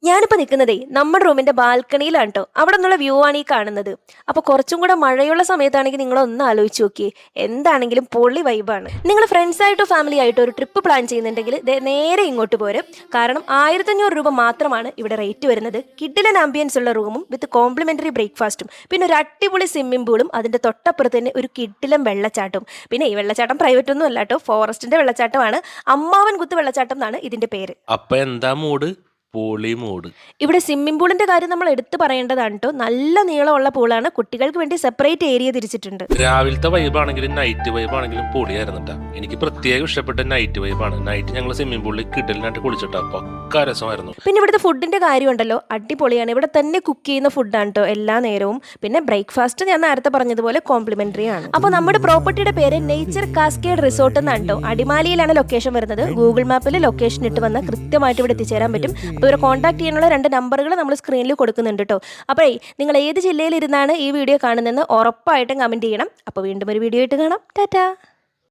ഞാനിപ്പോൾ നിൽക്കുന്നതേ നമ്മുടെ റൂമിന്റെ ബാൽക്കണിയിലാണ് കേട്ടോ. അവിടെ നിന്നുള്ള വ്യൂ ആണ് ഈ കാണുന്നത്. അപ്പോൾ കുറച്ചും കൂടെ മഴയുള്ള സമയത്താണെങ്കിൽ നിങ്ങളൊന്ന് ആലോചിച്ച് നോക്കിയേ, എന്താണെങ്കിലും പൊളി വൈബാണ്. നിങ്ങൾ ഫ്രണ്ട്സ് ആയിട്ടോ ഫാമിലി ആയിട്ടോ ഒരു ട്രിപ്പ് പ്ലാൻ ചെയ്യുന്നുണ്ടെങ്കിൽ നേരെ ഇങ്ങോട്ട് പോരും. കാരണം 1500 രൂപ മാത്രമാണ് ഇവിടെ റേറ്റ് വരുന്നത്. കിഡിലൻ ആംബിയൻസ് ഉള്ള റൂമും വിത്ത് കോംപ്ലിമെന്ററി ബ്രേക്ക്ഫാസ്റ്റും പിന്നെ ഒരു അടിപൊളി സ്വിമ്മിംഗ് പൂളും അതിന്റെ തൊട്ടപ്പുറത്ത് തന്നെ ഒരു കിഡിലൻ വെള്ളച്ചാട്ടവും. പിന്നെ ഈ വെള്ളച്ചാട്ടം പ്രൈവറ്റ് ഒന്നും അല്ല കേട്ടോ, ഫോറസ്റ്റിന്റെ വെള്ളച്ചാട്ടമാണ്. അമ്മാവൻ കുത്ത് വെള്ളച്ചാട്ടം എന്നാണ് ഇതിന്റെ പേര്. അപ്പൊ എന്താ മൂഡ്? പോളി മൂഡ്. ഇവിടെ സ്വിമ്മിംഗ് പൂളിന്റെ കാര്യം നമ്മൾ എടുത്തു പറയേണ്ടതാണ് കേട്ടോ. നല്ല നീളമുള്ള പൂളാണ്. കുട്ടികൾക്ക് വേണ്ടി സെപ്പറേറ്റ് ഏരിയ തിരിച്ചിട്ടുണ്ട്. രാവിലത്തെ വൈബാണെങ്കിലും നൈറ്റ് വൈബാണെങ്കിലും പൊളിയായിരുന്നിട്ടാ. എനിക്ക് പ്രത്യേകം ഇഷ്ടപ്പെട്ട നൈറ്റ് വൈബാണ്. നൈറ്റ് ഞങ്ങൾ സ്വിമ്മിംഗ് പൂളിൽ കിടലിനായിട്ട് കുളിച്ചിട്ടാ, പക്ക രസമായിരുന്നു. പിന്നെ ഇവിടുത്തെ ഫുഡിന്റെ കാര്യം ഉണ്ടല്ലോ, അടിപൊളിയാണ്. ഇവിടെ തന്നെ കുക്ക് ചെയ്യുന്ന ഫുഡാണ് കേട്ടോ എല്ലാ നേരവും. പിന്നെ ബ്രേക്ക്ഫാസ്റ്റ് ഞാൻ നേരത്തെ പറഞ്ഞതുപോലെ കോംപ്ലിമെന്ററി ആണ്. അപ്പോൾ നമ്മുടെ പ്രോപ്പർട്ടിയുടെ പേര് നേച്ചർ കാസ്കേഡ് റിസോർട്ട് എന്നാണ് കേട്ടോ. അടിമാലിയിലാണ് ലൊക്കേഷൻ വരുന്നത്. ഗൂഗിൾ മാപ്പിൽ ലൊക്കേഷൻ ഇട്ട് വന്നാൽ കൃത്യമായിട്ട് ഇവിടെ എത്തിച്ചേരാൻ പറ്റും. അപ്പോൾ ഇവരെ കോൺടാക്ട് ചെയ്യാനുള്ള 2 നമ്പറുകൾ നമ്മൾ സ്ക്രീനിൽ കൊടുക്കുന്നുണ്ട് കേട്ടോ. അപ്പോഴേ നിങ്ങൾ ഏത് ജില്ലയിൽ ഇരുന്നാണ് ഈ വീഡിയോ കാണുന്നതെന്ന് ഉറപ്പായിട്ടും കമൻറ്റ് ചെയ്യണം. അപ്പോൾ വീണ്ടും ഒരു വീഡിയോ ആയിട്ട് കാണാം. ടാറ്റാ.